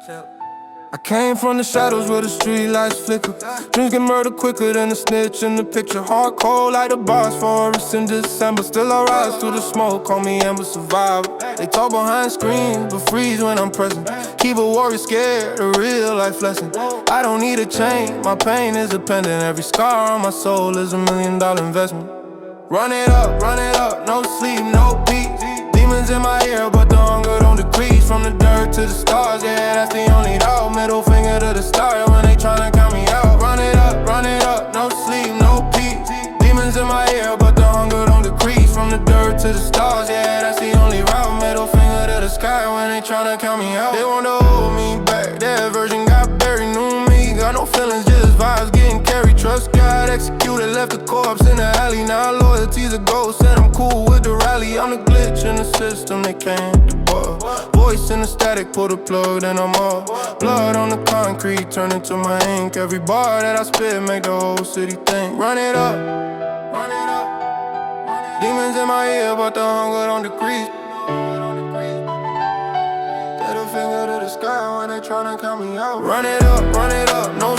I came from the shadows where the street lights flicker. Dreams get murdered quicker than the snitch in the picture. Hard cold like the 𝗵𝗲𝗀𝗀 in December. Still I rise through the smoke, call me Ember Survivor. They talk behind screens, but freeze when I'm present. Keep a warrior scared, a real life lesson. I don't need a chain, my pain is a pendant. Every scar on my soul is $1 million investment. Run it up, no sleep, no peace. Demons in my ear, but the hunger don't decrease. From the dirt to the stars, yeah, that's the only doubt. Middle finger to the stars when they tryna count me out. Run it up, no sleep, no peace. Demons in my ear, but the hunger don't decrease. From the dirt to the stars, yeah, that's the only route. Middle finger to the sky when they tryna count me out. They wanna hold me back, their version got buried. New me, got no feelings, just vibes getting carried. Trust God, executed, left the corpse in the alley. Now loyalty's a ghost, and I'm cool with the rally. I'm the glitch in the system, they can't debug. Voice in the static, pull the plug, then I'm off. Blood on the concrete, turn into my ink. Every bar that I spit make the whole city think. Run it up. Demons in my ear, but the hunger don't decrease. Finger to the sky when they tryna count me out. Run it up, no